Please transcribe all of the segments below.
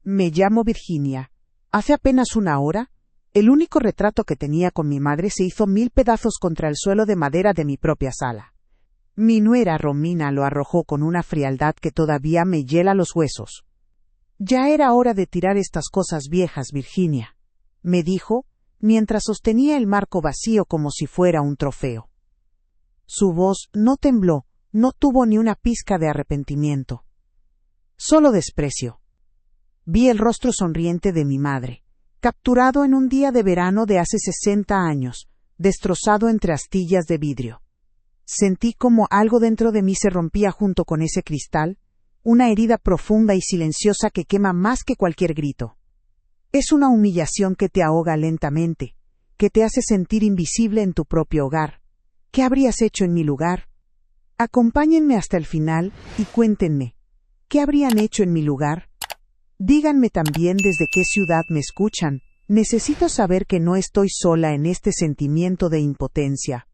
Me llamo Virginia. Hace apenas una hora, el único retrato que tenía con mi madre se hizo 1000 pedazos contra el suelo de madera de mi propia sala. Mi nuera Romina lo arrojó con una frialdad que todavía me hiela los huesos. Ya era hora de tirar estas cosas viejas, Virginia, me dijo, mientras sostenía el marco vacío como si fuera un trofeo. Su voz no tembló, no tuvo ni una pizca de arrepentimiento. Solo desprecio. Vi el rostro sonriente de mi madre, capturado en un día de verano de hace 60 años, destrozado entre astillas de vidrio. Sentí como algo dentro de mí se rompía junto con ese cristal, una herida profunda y silenciosa que quema más que cualquier grito. Es una humillación que te ahoga lentamente, que te hace sentir invisible en tu propio hogar. ¿Qué habrías hecho en mi lugar? Acompáñenme hasta el final y cuéntenme, ¿qué habrían hecho en mi lugar? Díganme también desde qué ciudad me escuchan. Necesito saber que no estoy sola en este sentimiento de impotencia.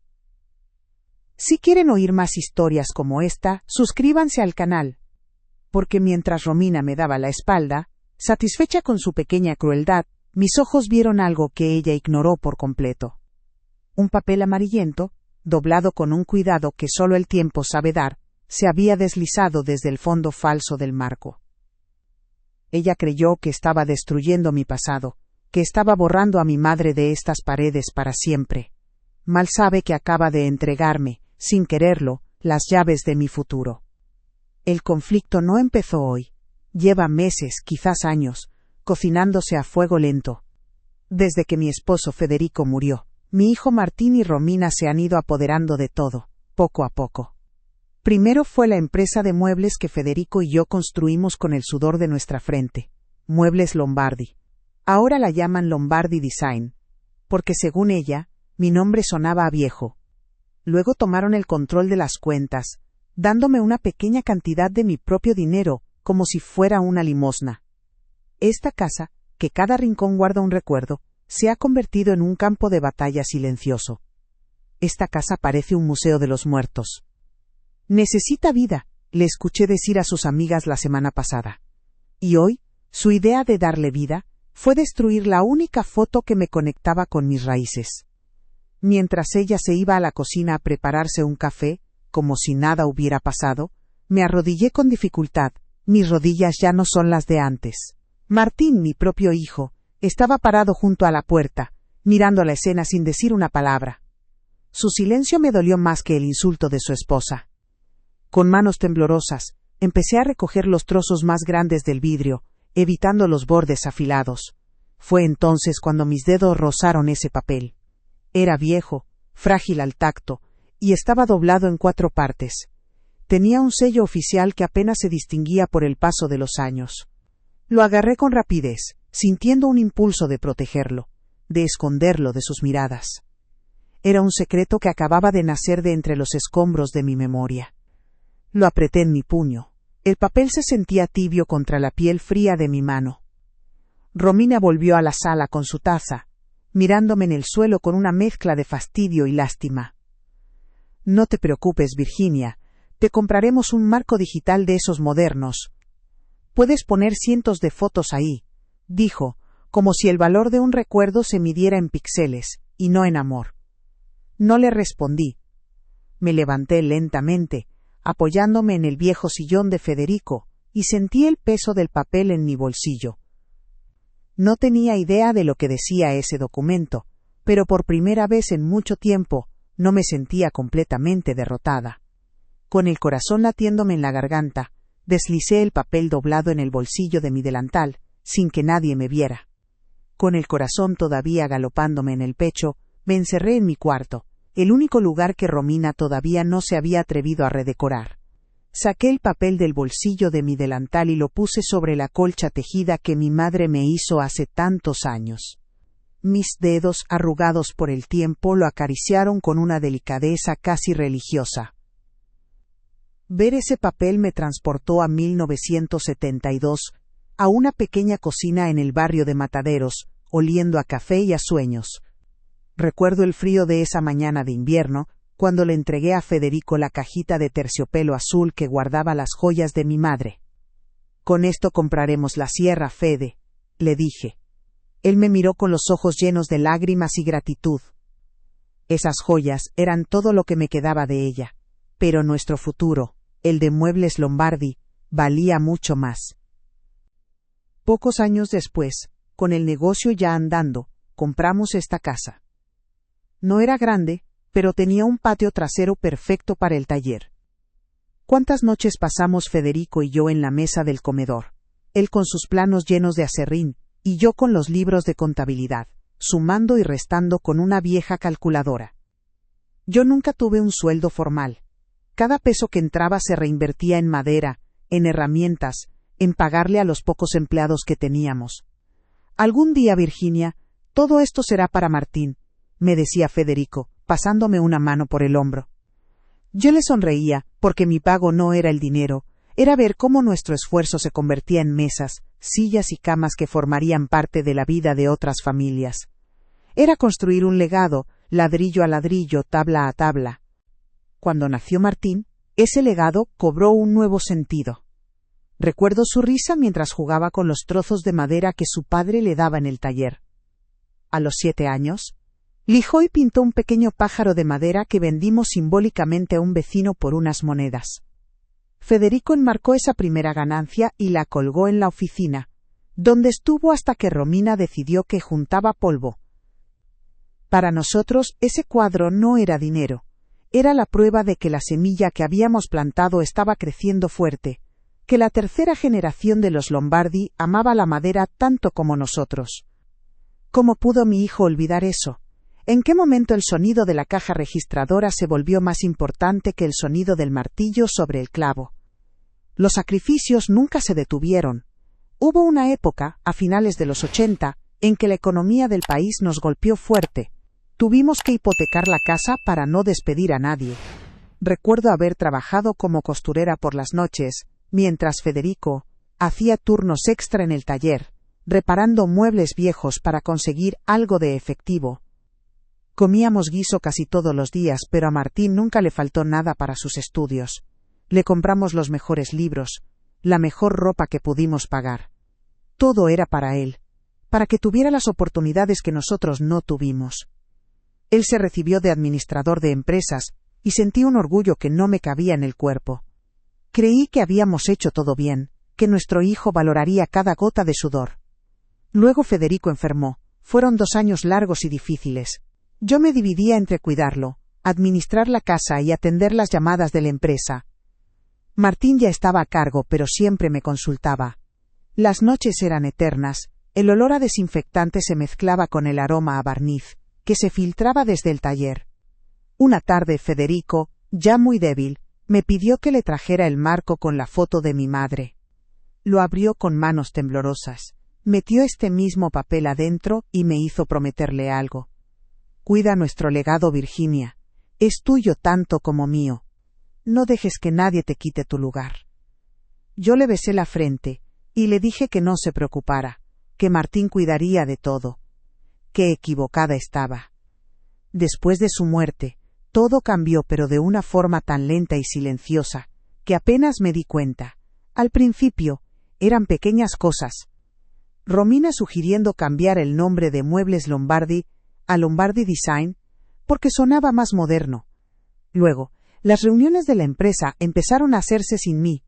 Si quieren oír más historias como esta, suscríbanse al canal. Porque mientras Romina me daba la espalda, satisfecha con su pequeña crueldad, mis ojos vieron algo que ella ignoró por completo. Un papel amarillento, doblado con un cuidado que solo el tiempo sabe dar, se había deslizado desde el fondo falso del marco. Ella creyó que estaba destruyendo mi pasado, que estaba borrando a mi madre de estas paredes para siempre. Mal sabe que acaba de entregarme, sin quererlo, las llaves de mi futuro. El conflicto no empezó hoy. Lleva meses, quizás años, cocinándose a fuego lento. Desde que mi esposo Federico murió, mi hijo Martín y Romina se han ido apoderando de todo, poco a poco. Primero fue la empresa de muebles que Federico y yo construimos con el sudor de nuestra frente, Muebles Lombardi. Ahora la llaman Lombardi Design, porque según ella, mi nombre sonaba a viejo. Luego tomaron el control de las cuentas, dándome una pequeña cantidad de mi propio dinero, como si fuera una limosna. Esta casa, que cada rincón guarda un recuerdo, se ha convertido en un campo de batalla silencioso. Esta casa parece un museo de los muertos. Necesita vida, le escuché decir a sus amigas la semana pasada. Y hoy, su idea de darle vida, fue destruir la única foto que me conectaba con mis raíces. Mientras ella se iba a la cocina a prepararse un café, como si nada hubiera pasado, me arrodillé con dificultad. Mis rodillas ya no son las de antes. Martín, mi propio hijo, estaba parado junto a la puerta, mirando la escena sin decir una palabra. Su silencio me dolió más que el insulto de su esposa. Con manos temblorosas, empecé a recoger los trozos más grandes del vidrio, evitando los bordes afilados. Fue entonces cuando mis dedos rozaron ese papel. Era viejo, frágil al tacto, y estaba doblado en 4 partes. Tenía un sello oficial que apenas se distinguía por el paso de los años. Lo agarré con rapidez, sintiendo un impulso de protegerlo, de esconderlo de sus miradas. Era un secreto que acababa de nacer de entre los escombros de mi memoria. Lo apreté en mi puño. El papel se sentía tibio contra la piel fría de mi mano. Romina volvió a la sala con su taza, mirándome en el suelo con una mezcla de fastidio y lástima. No te preocupes, Virginia, te compraremos un marco digital de esos modernos. Puedes poner cientos de fotos ahí, dijo, como si el valor de un recuerdo se midiera en píxeles, y no en amor. No le respondí. Me levanté lentamente, apoyándome en el viejo sillón de Federico, y sentí el peso del papel en mi bolsillo. No tenía idea de lo que decía ese documento, pero por primera vez en mucho tiempo, no me sentía completamente derrotada. Con el corazón latiéndome en la garganta, deslicé el papel doblado en el bolsillo de mi delantal, sin que nadie me viera. Con el corazón todavía galopándome en el pecho, me encerré en mi cuarto, el único lugar que Romina todavía no se había atrevido a redecorar. Saqué el papel del bolsillo de mi delantal y lo puse sobre la colcha tejida que mi madre me hizo hace tantos años. Mis dedos, arrugados por el tiempo, lo acariciaron con una delicadeza casi religiosa. Ver ese papel me transportó a 1972, a una pequeña cocina en el barrio de Mataderos, oliendo a café y a sueños. Recuerdo el frío de esa mañana de invierno, cuando le entregué a Federico la cajita de terciopelo azul que guardaba las joyas de mi madre. Con esto compraremos la sierra, Fede, le dije. Él me miró con los ojos llenos de lágrimas y gratitud. Esas joyas eran todo lo que me quedaba de ella, pero nuestro futuro, el de Muebles Lombardi, valía mucho más. Pocos años después, con el negocio ya andando, compramos esta casa. No era grande, pero tenía un patio trasero perfecto para el taller. ¿Cuántas noches pasamos Federico y yo en la mesa del comedor? Él con sus planos llenos de aserrín, y yo con los libros de contabilidad, sumando y restando con una vieja calculadora. Yo nunca tuve un sueldo formal. Cada peso que entraba se reinvertía en madera, en herramientas, en pagarle a los pocos empleados que teníamos. Algún día, Virginia, todo esto será para Martín, me decía Federico, pasándome una mano por el hombro. Yo le sonreía, porque mi pago no era el dinero, era ver cómo nuestro esfuerzo se convertía en mesas, sillas y camas que formarían parte de la vida de otras familias. Era construir un legado, ladrillo a ladrillo, tabla a tabla. Cuando nació Martín, ese legado cobró un nuevo sentido. Recuerdo su risa mientras jugaba con los trozos de madera que su padre le daba en el taller. A los 7 años, lijó y pintó un pequeño pájaro de madera que vendimos simbólicamente a un vecino por unas monedas. Federico enmarcó esa primera ganancia y la colgó en la oficina, donde estuvo hasta que Romina decidió que juntaba polvo. Para nosotros ese cuadro no era dinero, era la prueba de que la semilla que habíamos plantado estaba creciendo fuerte, que la tercera generación de los Lombardi amaba la madera tanto como nosotros. ¿Cómo pudo mi hijo olvidar eso? ¿En qué momento el sonido de la caja registradora se volvió más importante que el sonido del martillo sobre el clavo? Los sacrificios nunca se detuvieron. Hubo una época, a finales de los 80, en que la economía del país nos golpeó fuerte. Tuvimos que hipotecar la casa para no despedir a nadie. Recuerdo haber trabajado como costurera por las noches, mientras Federico hacía turnos extra en el taller, reparando muebles viejos para conseguir algo de efectivo. Comíamos guiso casi todos los días, pero a Martín nunca le faltó nada para sus estudios. Le compramos los mejores libros, la mejor ropa que pudimos pagar. Todo era para él, para que tuviera las oportunidades que nosotros no tuvimos. Él se recibió de administrador de empresas, y sentí un orgullo que no me cabía en el cuerpo. Creí que habíamos hecho todo bien, que nuestro hijo valoraría cada gota de sudor. Luego Federico enfermó. Fueron 2 años largos y difíciles. Yo me dividía entre cuidarlo, administrar la casa y atender las llamadas de la empresa. Martín ya estaba a cargo, pero siempre me consultaba. Las noches eran eternas, el olor a desinfectante se mezclaba con el aroma a barniz, que se filtraba desde el taller. Una tarde Federico, ya muy débil, me pidió que le trajera el marco con la foto de mi madre. Lo abrió con manos temblorosas, metió este mismo papel adentro y me hizo prometerle algo. Cuida nuestro legado, Virginia. Es tuyo tanto como mío. No dejes que nadie te quite tu lugar. Yo le besé la frente, y le dije que no se preocupara, que Martín cuidaría de todo. Qué equivocada estaba. Después de su muerte, todo cambió, pero de una forma tan lenta y silenciosa, que apenas me di cuenta. Al principio, eran pequeñas cosas. Romina sugiriendo cambiar el nombre de Muebles Lombardi a Lombardi Design, porque sonaba más moderno. Luego, las reuniones de la empresa empezaron a hacerse sin mí,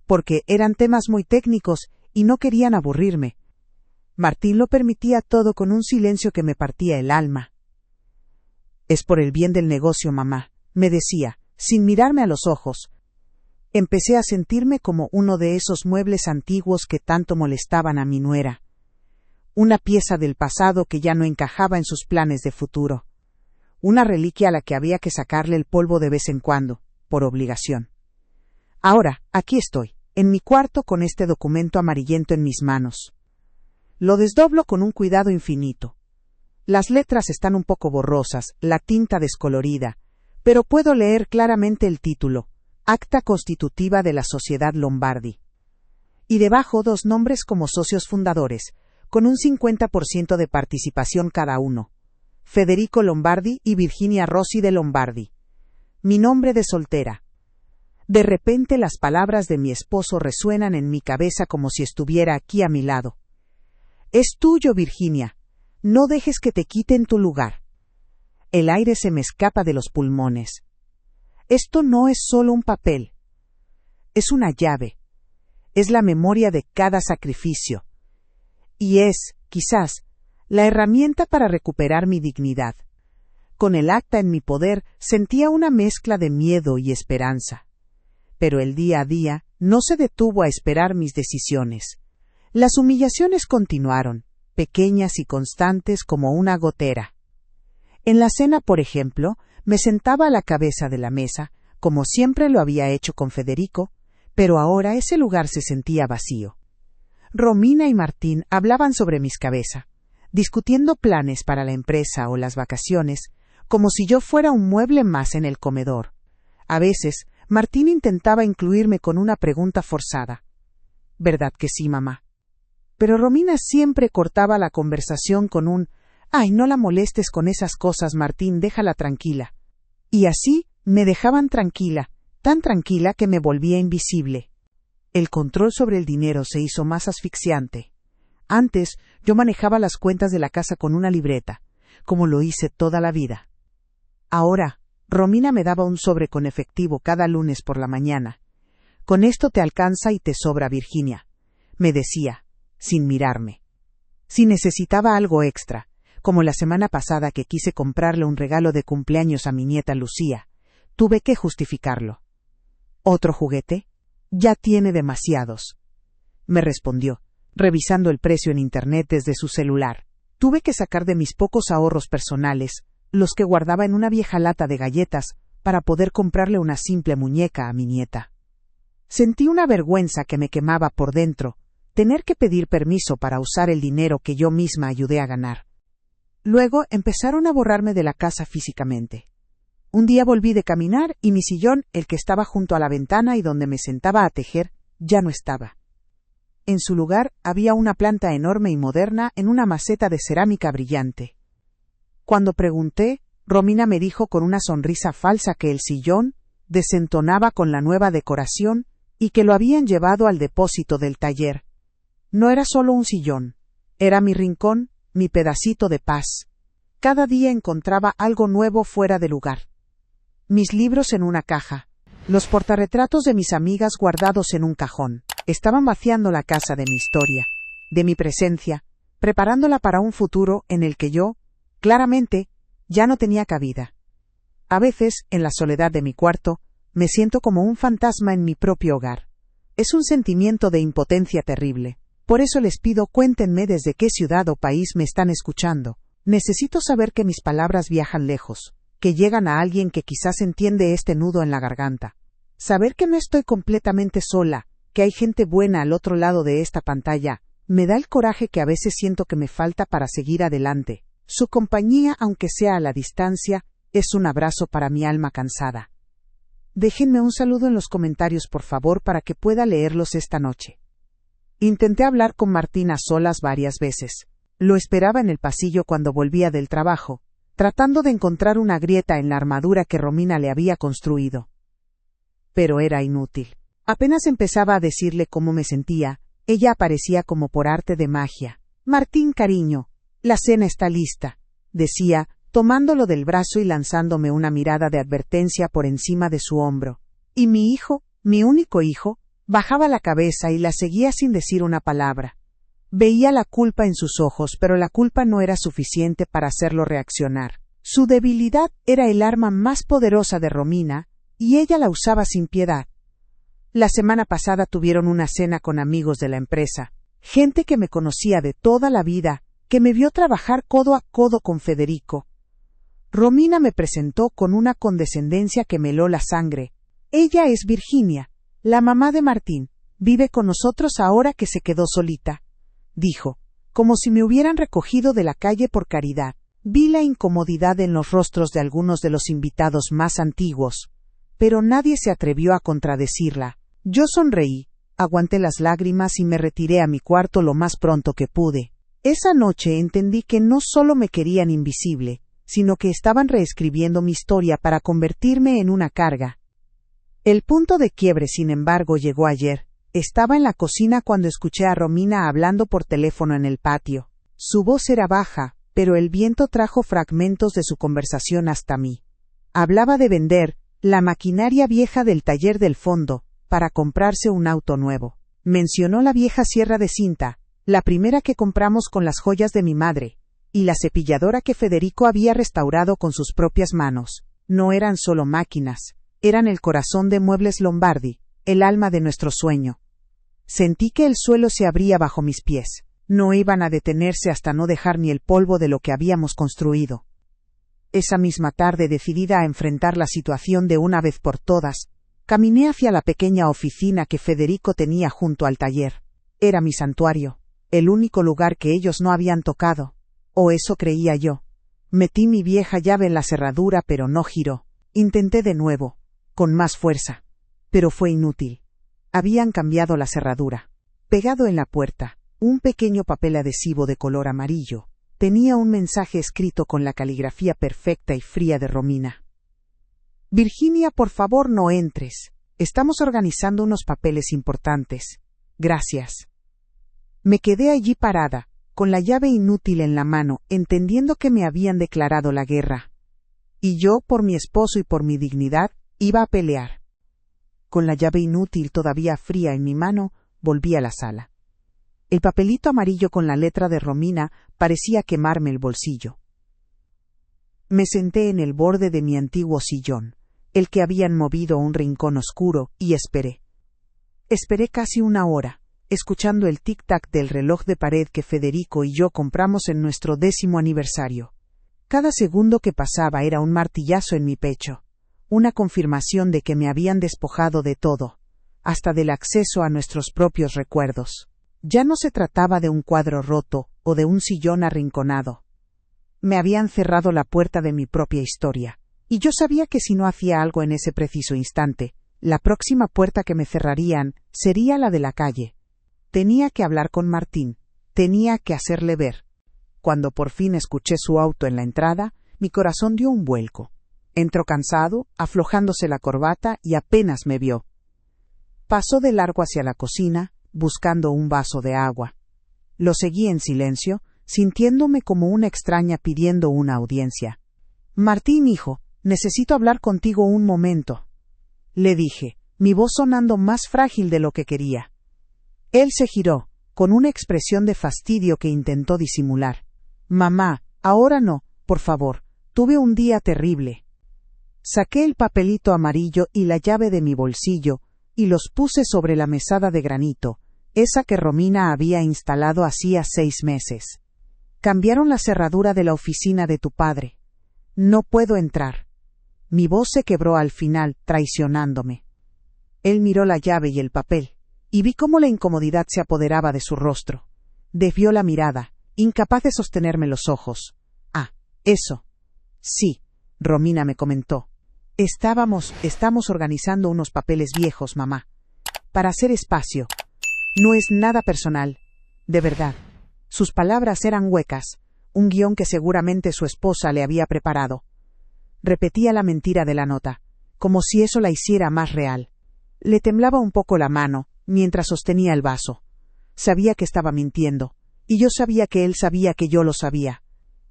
porque eran temas muy técnicos y no querían aburrirme. Martín lo permitía todo con un silencio que me partía el alma. Es por el bien del negocio, mamá, me decía, sin mirarme a los ojos. Empecé a sentirme como uno de esos muebles antiguos que tanto molestaban a mi nuera. Una pieza del pasado que ya no encajaba en sus planes de futuro. Una reliquia a la que había que sacarle el polvo de vez en cuando, por obligación. Ahora, aquí estoy, en mi cuarto con este documento amarillento en mis manos. Lo desdoblo con un cuidado infinito. Las letras están un poco borrosas, la tinta descolorida, pero puedo leer claramente el título, Acta Constitutiva de la Sociedad Lombardi. Y debajo 2 nombres como socios fundadores, con un 50% de participación cada uno. Federico Lombardi y Virginia Rossi de Lombardi. Mi nombre de soltera. De repente las palabras de mi esposo resuenan en mi cabeza como si estuviera aquí a mi lado. Es tuyo, Virginia. No dejes que te quiten tu lugar. El aire se me escapa de los pulmones. Esto no es solo un papel. Es una llave. Es la memoria de cada sacrificio. Y es, quizás, la herramienta para recuperar mi dignidad. Con el acta en mi poder sentía una mezcla de miedo y esperanza. Pero el día a día no se detuvo a esperar mis decisiones. Las humillaciones continuaron, pequeñas y constantes como una gotera. En la cena, por ejemplo, me sentaba a la cabeza de la mesa, como siempre lo había hecho con Federico, pero ahora ese lugar se sentía vacío. Romina y Martín hablaban sobre mis cabezas, discutiendo planes para la empresa o las vacaciones, como si yo fuera un mueble más en el comedor. A veces, Martín intentaba incluirme con una pregunta forzada. ¿Verdad que sí, mamá? Pero Romina siempre cortaba la conversación con un «Ay, no la molestes con esas cosas, Martín, déjala tranquila». Y así me dejaban tranquila, tan tranquila que me volvía invisible. El control sobre el dinero se hizo más asfixiante. Antes, yo manejaba las cuentas de la casa con una libreta, como lo hice toda la vida. Ahora, Romina me daba un sobre con efectivo cada lunes por la mañana. «Con esto te alcanza y te sobra, Virginia», me decía, sin mirarme. Si necesitaba algo extra, como la semana pasada que quise comprarle un regalo de cumpleaños a mi nieta Lucía, tuve que justificarlo. ¿Otro juguete? Ya tiene demasiados, me respondió, revisando el precio en internet desde su celular. Tuve que sacar de mis pocos ahorros personales, los que guardaba en una vieja lata de galletas, para poder comprarle una simple muñeca a mi nieta. Sentí una vergüenza que me quemaba por dentro, tener que pedir permiso para usar el dinero que yo misma ayudé a ganar. Luego empezaron a borrarme de la casa físicamente. Un día volví de caminar y mi sillón, el que estaba junto a la ventana y donde me sentaba a tejer, ya no estaba. En su lugar había una planta enorme y moderna en una maceta de cerámica brillante. Cuando pregunté, Romina me dijo con una sonrisa falsa que el sillón desentonaba con la nueva decoración y que lo habían llevado al depósito del taller. No era solo un sillón, era mi rincón, mi pedacito de paz. Cada día encontraba algo nuevo fuera de lugar. Mis libros en una caja, los portarretratos de mis amigas guardados en un cajón, estaban vaciando la casa de mi historia, de mi presencia, preparándola para un futuro en el que yo, claramente, ya no tenía cabida. A veces, en la soledad de mi cuarto, me siento como un fantasma en mi propio hogar. Es un sentimiento de impotencia terrible. Por eso les pido cuéntenme desde qué ciudad o país me están escuchando. Necesito saber que mis palabras viajan lejos, que llegan a alguien que quizás entiende este nudo en la garganta. Saber que no estoy completamente sola, que hay gente buena al otro lado de esta pantalla, me da el coraje que a veces siento que me falta para seguir adelante. Su compañía, aunque sea a la distancia, es un abrazo para mi alma cansada. Déjenme un saludo en los comentarios, por favor, para que pueda leerlos esta noche. Intenté hablar con Martín a solas varias veces. Lo esperaba en el pasillo cuando volvía del trabajo, tratando de encontrar una grieta en la armadura que Romina le había construido. Pero era inútil. Apenas empezaba a decirle cómo me sentía, ella aparecía como por arte de magia. «Martín, cariño, la cena está lista», decía, tomándolo del brazo y lanzándome una mirada de advertencia por encima de su hombro. Y mi hijo, mi único hijo, bajaba la cabeza y la seguía sin decir una palabra. Veía la culpa en sus ojos, pero la culpa no era suficiente para hacerlo reaccionar. Su debilidad era el arma más poderosa de Romina, y ella la usaba sin piedad. La semana pasada tuvieron una cena con amigos de la empresa, gente que me conocía de toda la vida, que me vio trabajar codo a codo con Federico. Romina me presentó con una condescendencia que me heló la sangre. Ella es Virginia, la mamá de Martín, vive con nosotros ahora que se quedó solita, dijo, como si me hubieran recogido de la calle por caridad. Vi la incomodidad en los rostros de algunos de los invitados más antiguos, pero nadie se atrevió a contradecirla. Yo sonreí, aguanté las lágrimas y me retiré a mi cuarto lo más pronto que pude. Esa noche entendí que no solo me querían invisible, sino que estaban reescribiendo mi historia para convertirme en una carga. El punto de quiebre, sin embargo, llegó ayer. Estaba en la cocina cuando escuché a Romina hablando por teléfono en el patio. Su voz era baja, pero el viento trajo fragmentos de su conversación hasta mí. Hablaba de vender la maquinaria vieja del taller del fondo para comprarse un auto nuevo. Mencionó la vieja sierra de cinta, la primera que compramos con las joyas de mi madre, y la cepilladora que Federico había restaurado con sus propias manos. No eran solo máquinas, eran el corazón de Muebles Lombardi, el alma de nuestro sueño. Sentí que el suelo se abría bajo mis pies. No iban a detenerse hasta no dejar ni el polvo de lo que habíamos construido. Esa misma tarde, decidida a enfrentar la situación de una vez por todas, caminé hacia la pequeña oficina que Federico tenía junto al taller. Era mi santuario, el único lugar que ellos no habían tocado. O eso creía yo. Metí mi vieja llave en la cerradura, pero no giró. Intenté de nuevo, con más fuerza. Pero fue inútil. Habían cambiado la cerradura. Pegado en la puerta, un pequeño papel adhesivo de color amarillo. Tenía un mensaje escrito con la caligrafía perfecta y fría de Romina. Virginia, por favor no entres. Estamos organizando unos papeles importantes. Gracias. Me quedé allí parada, con la llave inútil en la mano, entendiendo que me habían declarado la guerra. Y yo, por mi esposo y por mi dignidad, iba a pelear. Con la llave inútil todavía fría en mi mano, volví a la sala. El papelito amarillo con la letra de Romina parecía quemarme el bolsillo. Me senté en el borde de mi antiguo sillón, el que habían movido a un rincón oscuro, y esperé. Esperé casi una hora, escuchando el tic-tac del reloj de pared que Federico y yo compramos en nuestro 10º aniversario. Cada segundo que pasaba era un martillazo en mi pecho, una confirmación de que me habían despojado de todo, hasta del acceso a nuestros propios recuerdos. Ya no se trataba de un cuadro roto o de un sillón arrinconado. Me habían cerrado la puerta de mi propia historia, y yo sabía que si no hacía algo en ese preciso instante, la próxima puerta que me cerrarían sería la de la calle. Tenía que hablar con Martín, tenía que hacerle ver. Cuando por fin escuché su auto en la entrada, mi corazón dio un vuelco. Entró cansado, aflojándose la corbata, y apenas me vio. Pasó de largo hacia la cocina, buscando un vaso de agua. Lo seguí en silencio, sintiéndome como una extraña pidiendo una audiencia. Martín, hijo, necesito hablar contigo un momento, le dije, mi voz sonando más frágil de lo que quería. Él se giró, con una expresión de fastidio que intentó disimular. Mamá, ahora no, por favor, tuve un día terrible. Saqué el papelito amarillo y la llave de mi bolsillo, y los puse sobre la mesada de granito, esa que Romina había instalado hacía 6 meses. Cambiaron la cerradura de la oficina de tu padre. No puedo entrar. Mi voz se quebró al final, traicionándome. Él miró la llave y el papel, y vi cómo la incomodidad se apoderaba de su rostro. Desvió la mirada, incapaz de sostenerme los ojos. Ah, eso. Sí, Romina me comentó. Estamos organizando unos papeles viejos, mamá. Para hacer espacio. No es nada personal. De verdad. Sus palabras eran huecas, un guión que seguramente su esposa le había preparado. Repetía la mentira de la nota, como si eso la hiciera más real. Le temblaba un poco la mano, mientras sostenía el vaso. Sabía que estaba mintiendo, y yo sabía que él sabía que yo lo sabía.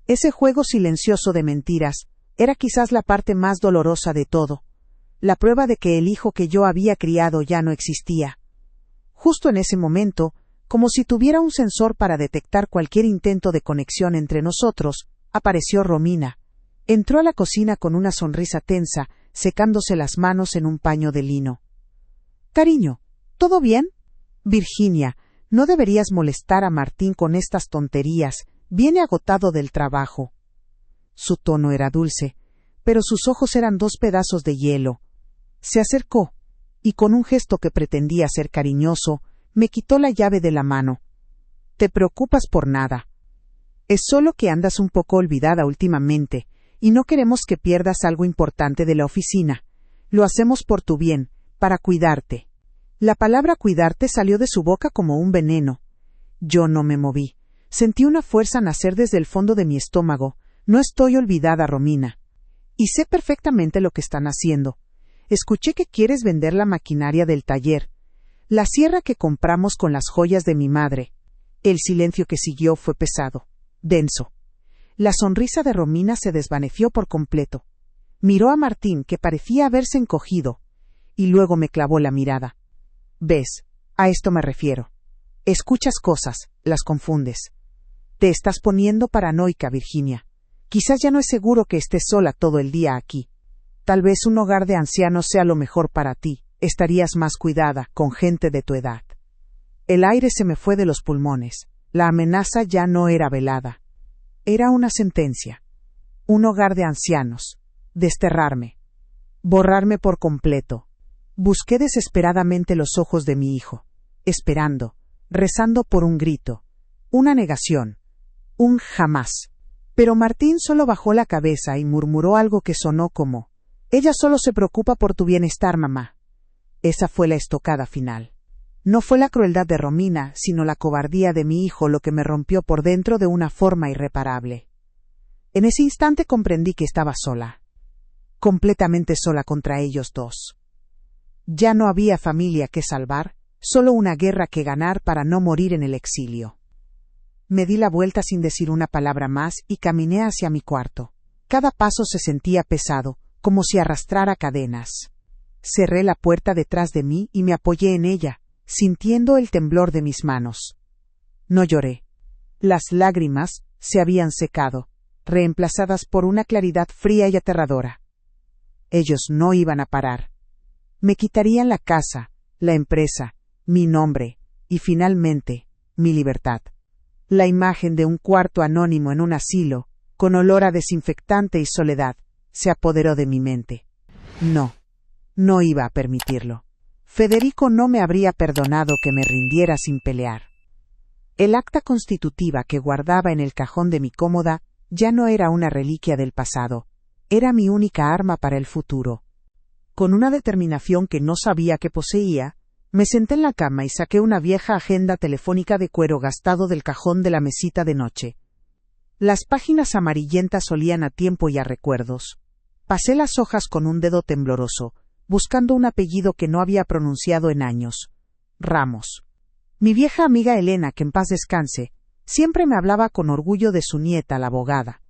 Ese juego silencioso de mentiras era quizás la parte más dolorosa de todo, la prueba de que el hijo que yo había criado ya no existía. Justo en ese momento, como si tuviera un sensor para detectar cualquier intento de conexión entre nosotros, apareció Romina. Entró a la cocina con una sonrisa tensa, secándose las manos en un paño de lino. Cariño, ¿todo bien? Virginia, no deberías molestar a Martín con estas tonterías, viene agotado del trabajo. Su tono era dulce, pero sus ojos eran 2 pedazos de hielo. Se acercó, y con un gesto que pretendía ser cariñoso, me quitó la llave de la mano. Te preocupas por nada. Es solo que andas un poco olvidada últimamente, y no queremos que pierdas algo importante de la oficina. Lo hacemos por tu bien, para cuidarte. La palabra cuidarte salió de su boca como un veneno. Yo no me moví. Sentí una fuerza nacer desde el fondo de mi estómago. No estoy olvidada, Romina. Y sé perfectamente lo que están haciendo. Escuché que quieres vender la maquinaria del taller, la sierra que compramos con las joyas de mi madre. El silencio que siguió fue pesado, denso. La sonrisa de Romina se desvaneció por completo. Miró a Martín, que parecía haberse encogido, y luego me clavó la mirada. ¿Ves? A esto me refiero. Escuchas cosas, las confundes. Te estás poniendo paranoica, Virginia. Quizás ya no es seguro que estés sola todo el día aquí. Tal vez un hogar de ancianos sea lo mejor para ti. Estarías más cuidada con gente de tu edad. El aire se me fue de los pulmones. La amenaza ya no era velada. Era una sentencia. Un hogar de ancianos. Desterrarme. Borrarme por completo. Busqué desesperadamente los ojos de mi hijo, esperando, rezando por un grito, una negación, un jamás. Pero Martín solo bajó la cabeza y murmuró algo que sonó como: «Ella solo se preocupa por tu bienestar, mamá». Esa fue la estocada final. No fue la crueldad de Romina, sino la cobardía de mi hijo lo que me rompió por dentro de una forma irreparable. En ese instante comprendí que estaba sola, completamente sola contra ellos dos. Ya no había familia que salvar, solo una guerra que ganar para no morir en el exilio. Me di la vuelta sin decir una palabra más y caminé hacia mi cuarto. Cada paso se sentía pesado, como si arrastrara cadenas. Cerré la puerta detrás de mí y me apoyé en ella, sintiendo el temblor de mis manos. No lloré. Las lágrimas se habían secado, reemplazadas por una claridad fría y aterradora. Ellos no iban a parar. Me quitarían la casa, la empresa, mi nombre y, finalmente, mi libertad. La imagen de un cuarto anónimo en un asilo, con olor a desinfectante y soledad, se apoderó de mi mente. No iba a permitirlo. Federico no me habría perdonado que me rindiera sin pelear. El acta constitutiva que guardaba en el cajón de mi cómoda ya no era una reliquia del pasado, era mi única arma para el futuro. Con una determinación que no sabía que poseía, me senté en la cama y saqué una vieja agenda telefónica de cuero gastado del cajón de la mesita de noche. Las páginas amarillentas olían a tiempo y a recuerdos. Pasé las hojas con un dedo tembloroso, buscando un apellido que no había pronunciado en años. Ramos. Mi vieja amiga Elena, que en paz descanse, siempre me hablaba con orgullo de su nieta, la abogada.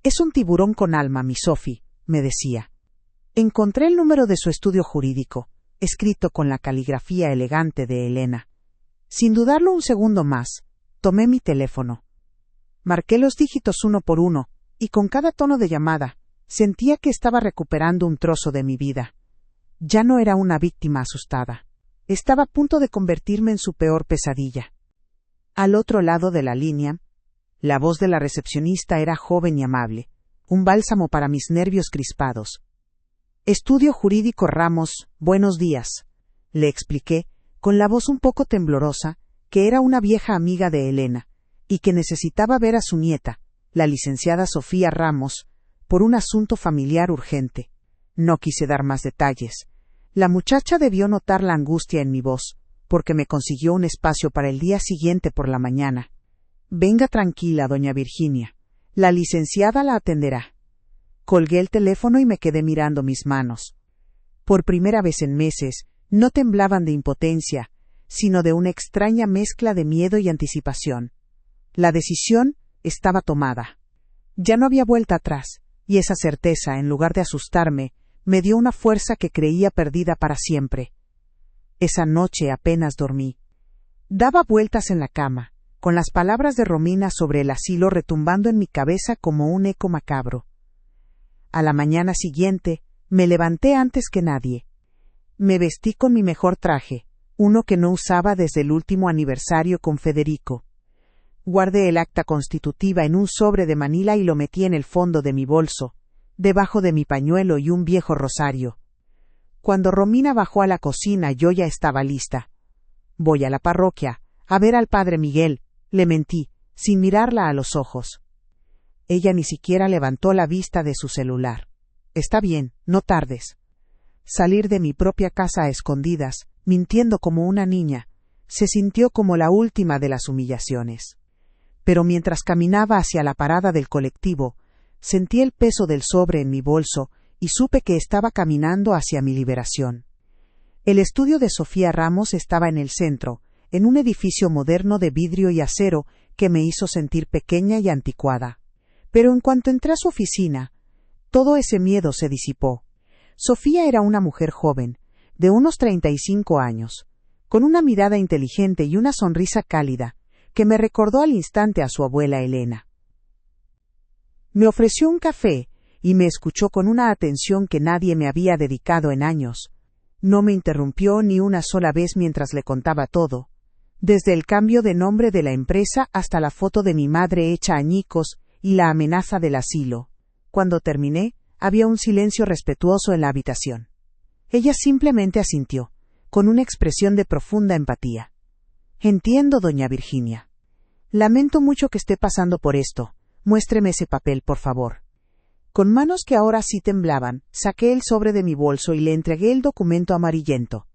«Es un tiburón con alma, mi Sophie», me decía. Encontré el número de su estudio jurídico, escrito con la caligrafía elegante de Elena. Sin dudarlo un segundo más, tomé mi teléfono. Marqué los dígitos uno por uno, y con cada tono de llamada, sentía que estaba recuperando un trozo de mi vida. Ya no era una víctima asustada. Estaba a punto de convertirme en su peor pesadilla. Al otro lado de la línea, la voz de la recepcionista era joven y amable, un bálsamo para mis nervios crispados. «Estudio Jurídico Ramos, buenos días», le expliqué, con la voz un poco temblorosa, que era una vieja amiga de Elena, y que necesitaba ver a su nieta, la licenciada Sofía Ramos, por un asunto familiar urgente. No quise dar más detalles. La muchacha debió notar la angustia en mi voz, porque me consiguió un espacio para el día siguiente por la mañana. «Venga tranquila, doña Virginia. La licenciada la atenderá». Colgué el teléfono y me quedé mirando mis manos. Por primera vez en meses, no temblaban de impotencia, sino de una extraña mezcla de miedo y anticipación. La decisión estaba tomada. Ya no había vuelta atrás, y esa certeza, en lugar de asustarme, me dio una fuerza que creía perdida para siempre. Esa noche apenas dormí. Daba vueltas en la cama, con las palabras de Romina sobre el asilo retumbando en mi cabeza como un eco macabro. A la mañana siguiente, me levanté antes que nadie. Me vestí con mi mejor traje, uno que no usaba desde el último aniversario con Federico. Guardé el acta constitutiva en un sobre de Manila y lo metí en el fondo de mi bolso, debajo de mi pañuelo y un viejo rosario. Cuando Romina bajó a la cocina, yo ya estaba lista. «Voy a la parroquia, a ver al padre Miguel», le mentí, sin mirarla a los ojos. Ella ni siquiera levantó la vista de su celular. «Está bien, no tardes». Salir de mi propia casa a escondidas, mintiendo como una niña, se sintió como la última de las humillaciones. Pero mientras caminaba hacia la parada del colectivo, sentí el peso del sobre en mi bolso y supe que estaba caminando hacia mi liberación. El estudio de Sofía Ramos estaba en el centro, en un edificio moderno de vidrio y acero que me hizo sentir pequeña y anticuada. Pero en cuanto entré a su oficina, todo ese miedo se disipó. Sofía era una mujer joven, de unos 35 años, con una mirada inteligente y una sonrisa cálida, que me recordó al instante a su abuela Elena. Me ofreció un café y me escuchó con una atención que nadie me había dedicado en años. No me interrumpió ni una sola vez mientras le contaba todo, desde el cambio de nombre de la empresa hasta la foto de mi madre hecha añicos y la amenaza del asilo. Cuando terminé, había un silencio respetuoso en la habitación. Ella simplemente asintió, con una expresión de profunda empatía. Entiendo, doña Virginia. Lamento mucho que esté pasando por esto. Muéstreme ese papel, por favor. Con manos que ahora sí temblaban, saqué el sobre de mi bolso y le entregué el documento amarillento.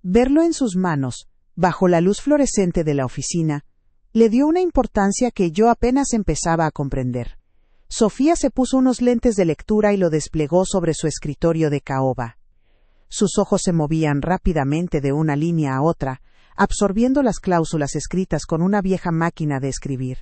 Verlo en sus manos, bajo la luz fluorescente de la oficina, le dio una importancia que yo apenas empezaba a comprender. Sofía se puso unos lentes de lectura y lo desplegó sobre su escritorio de caoba. Sus ojos se movían rápidamente de una línea a otra, absorbiendo las cláusulas escritas con una vieja máquina de escribir.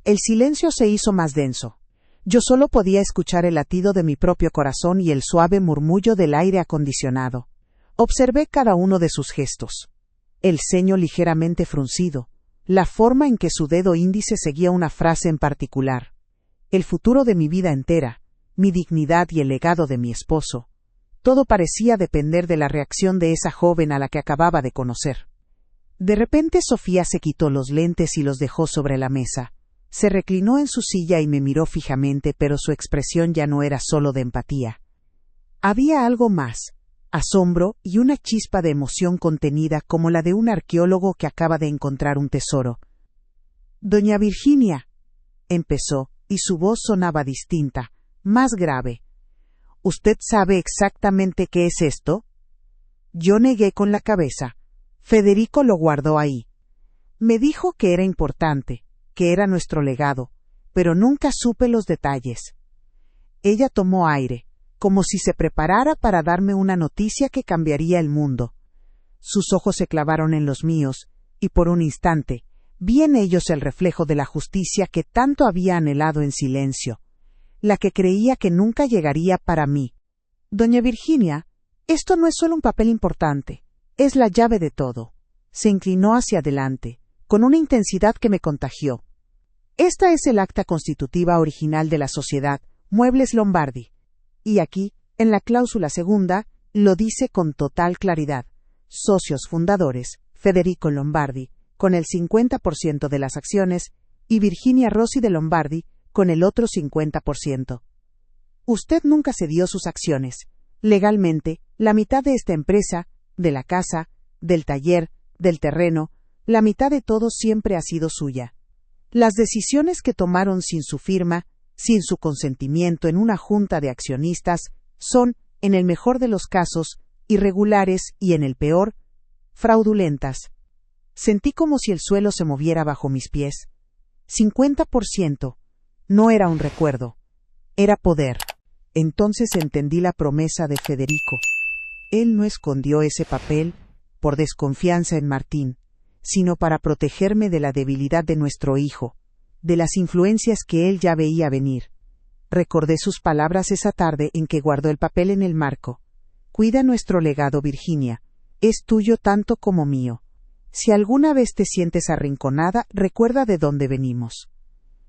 El silencio se hizo más denso. Yo solo podía escuchar el latido de mi propio corazón y el suave murmullo del aire acondicionado. Observé cada uno de sus gestos. El ceño ligeramente fruncido, la forma en que su dedo índice seguía una frase en particular. El futuro de mi vida entera, mi dignidad y el legado de mi esposo. Todo parecía depender de la reacción de esa joven a la que acababa de conocer. De repente Sofía se quitó los lentes y los dejó sobre la mesa. Se reclinó en su silla y me miró fijamente, pero su expresión ya no era solo de empatía. Había algo más, asombro y una chispa de emoción contenida como la de un arqueólogo que acaba de encontrar un tesoro. Doña Virginia, empezó, y su voz sonaba distinta, más grave. ¿Usted sabe exactamente qué es esto? Yo negué con la cabeza. Federico lo guardó ahí. Me dijo que era importante, que era nuestro legado, pero nunca supe los detalles. Ella tomó aire, como si se preparara para darme una noticia que cambiaría el mundo. Sus ojos se clavaron en los míos, y por un instante, vi en ellos el reflejo de la justicia que tanto había anhelado en silencio, la que creía que nunca llegaría para mí. Doña Virginia, esto no es solo un papel importante, es la llave de todo. Se inclinó hacia adelante, con una intensidad que me contagió. Esta es el acta constitutiva original de la sociedad, Muebles Lombardi. Y aquí, en la cláusula segunda, lo dice con total claridad. Socios fundadores, Federico Lombardi, con el 50% de las acciones, y Virginia Rossi de Lombardi, con el otro 50%. Usted nunca cedió sus acciones. Legalmente, la mitad de esta empresa, de la casa, del taller, del terreno, la mitad de todo siempre ha sido suya. Las decisiones que tomaron sin su firma, sin su consentimiento en una junta de accionistas, son, en el mejor de los casos, irregulares y en el peor, fraudulentas. Sentí como si el suelo se moviera bajo mis pies. 50%. No era un recuerdo. Era poder. Entonces entendí la promesa de Federico. Él no escondió ese papel por desconfianza en Martín, sino para protegerme de la debilidad de nuestro hijo, de las influencias que él ya veía venir. Recordé sus palabras esa tarde en que guardó el papel en el marco. Cuida nuestro legado, Virginia. Es tuyo tanto como mío. Si alguna vez te sientes arrinconada, recuerda de dónde venimos.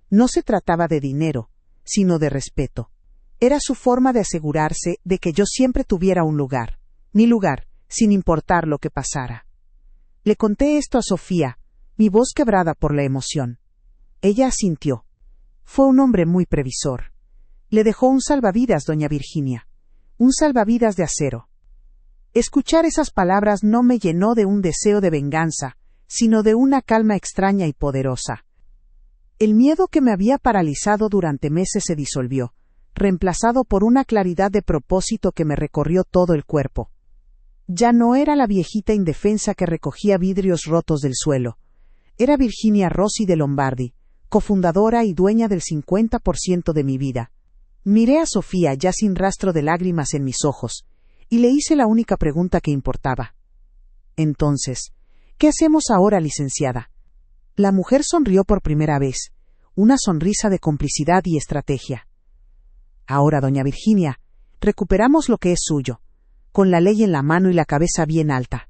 No se trataba de dinero, sino de respeto. Era su forma de asegurarse de que yo siempre tuviera un lugar, mi lugar, sin importar lo que pasara. Le conté esto a Sofía, mi voz quebrada por la emoción. Ella asintió. Fue un hombre muy previsor. Le dejó un salvavidas, doña Virginia, un salvavidas de acero. Escuchar esas palabras no me llenó de un deseo de venganza, sino de una calma extraña y poderosa. El miedo que me había paralizado durante meses se disolvió, reemplazado por una claridad de propósito que me recorrió todo el cuerpo. Ya no era la viejita indefensa que recogía vidrios rotos del suelo. Era Virginia Rossi de Lombardi, cofundadora y dueña del 50% de mi vida. Miré a Sofía ya sin rastro de lágrimas en mis ojos, y le hice la única pregunta que importaba. Entonces, ¿qué hacemos ahora, licenciada? La mujer sonrió por primera vez, una sonrisa de complicidad y estrategia. Ahora, doña Virginia, recuperamos lo que es suyo, con la ley en la mano y la cabeza bien alta.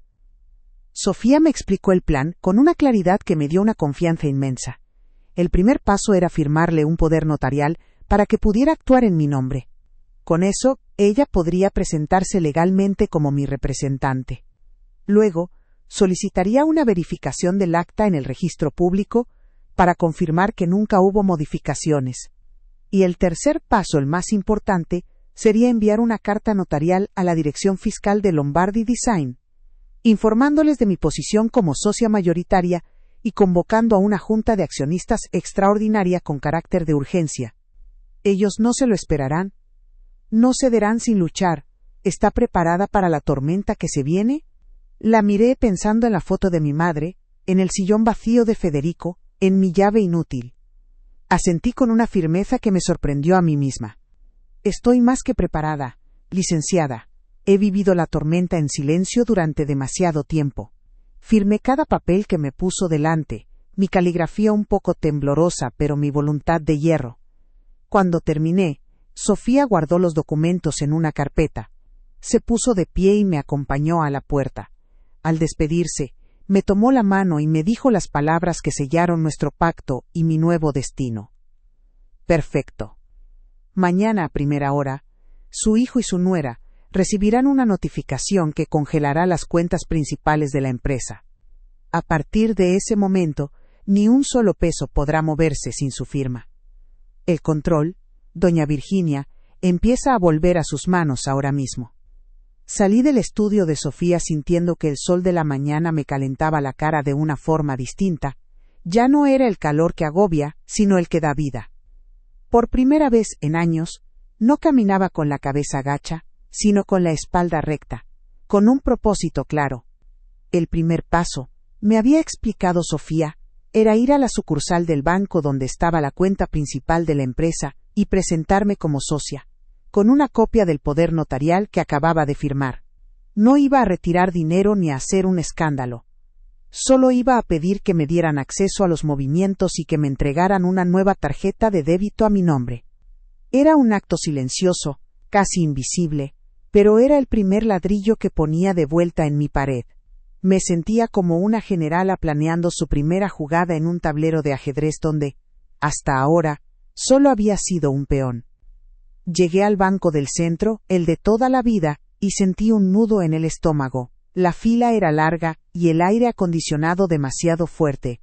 Sofía me explicó el plan con una claridad que me dio una confianza inmensa. El primer paso era firmarle un poder notarial para que pudiera actuar en mi nombre. Con eso, ella podría presentarse legalmente como mi representante. Luego, solicitaría una verificación del acta en el registro público para confirmar que nunca hubo modificaciones. Y el tercer paso, el más importante, sería enviar una carta notarial a la dirección fiscal de Lombardi Design, informándoles de mi posición como socia mayoritaria y convocando a una junta de accionistas extraordinaria con carácter de urgencia. Ellos no se lo esperarán. No cederán sin luchar. ¿Está preparada para la tormenta que se viene? La miré pensando en la foto de mi madre, en el sillón vacío de Federico, en mi llave inútil. Asentí con una firmeza que me sorprendió a mí misma. Estoy más que preparada, licenciada. He vivido la tormenta en silencio durante demasiado tiempo. Firmé cada papel que me puso delante, mi caligrafía un poco temblorosa, pero mi voluntad de hierro. Cuando terminé, Sofía guardó los documentos en una carpeta. Se puso de pie y me acompañó a la puerta. Al despedirse, me tomó la mano y me dijo las palabras que sellaron nuestro pacto y mi nuevo destino. Perfecto. Mañana a primera hora, su hijo y su nuera recibirán una notificación que congelará las cuentas principales de la empresa. A partir de ese momento, ni un solo peso podrá moverse sin su firma. El control, doña Virginia, empieza a volver a sus manos ahora mismo. Salí del estudio de Sofía sintiendo que el sol de la mañana me calentaba la cara de una forma distinta. Ya no era el calor que agobia, sino el que da vida. Por primera vez en años, no caminaba con la cabeza gacha, sino con la espalda recta, con un propósito claro. El primer paso, me había explicado Sofía, era ir a la sucursal del banco donde estaba la cuenta principal de la empresa y presentarme como socia, con una copia del poder notarial que acababa de firmar. No iba a retirar dinero ni a hacer un escándalo. Solo iba a pedir que me dieran acceso a los movimientos y que me entregaran una nueva tarjeta de débito a mi nombre. Era un acto silencioso, casi invisible, pero era el primer ladrillo que ponía de vuelta en mi pared. Me sentía como una generala planeando su primera jugada en un tablero de ajedrez donde, hasta ahora, solo había sido un peón. Llegué al banco del centro, el de toda la vida, y sentí un nudo en el estómago. La fila era larga y el aire acondicionado demasiado fuerte.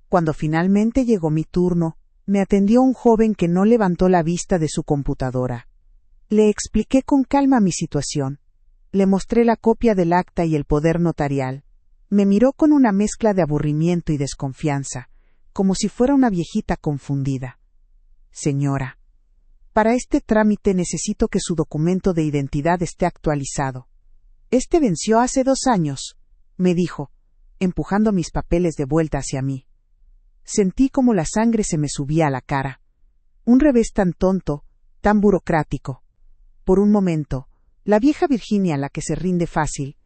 Cuando finalmente llegó mi turno, me atendió un joven que no levantó la vista de su computadora. Le expliqué con calma mi situación. Le mostré la copia del acta y el poder notarial. Me miró con una mezcla de aburrimiento y desconfianza, como si fuera una viejita confundida. Señora, para este trámite necesito que su documento de identidad esté actualizado. Este venció hace 2 años, me dijo, empujando mis papeles de vuelta hacia mí. Sentí como la sangre se me subía a la cara. Un revés tan tonto, tan burocrático. Por un momento, la vieja Virginia, la que se rinde fácil,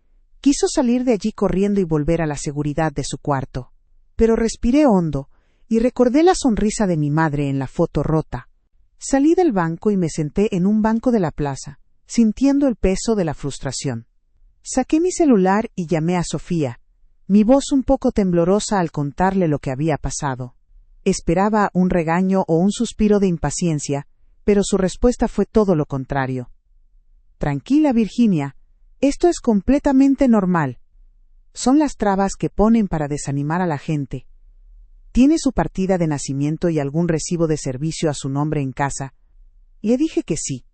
quiso salir de allí corriendo y volver a la seguridad de su cuarto. Pero respiré hondo y recordé la sonrisa de mi madre en la foto rota. Salí del banco y me senté en un banco de la plaza, sintiendo el peso de la frustración. Saqué mi celular y llamé a Sofía, mi voz un poco temblorosa al contarle lo que había pasado. Esperaba un regaño o un suspiro de impaciencia, pero su respuesta fue todo lo contrario. Tranquila, Virginia, esto es completamente normal. Son las trabas que ponen para desanimar a la gente. ¿Tiene su partida de nacimiento y algún recibo de servicio a su nombre en casa? Le dije que sí,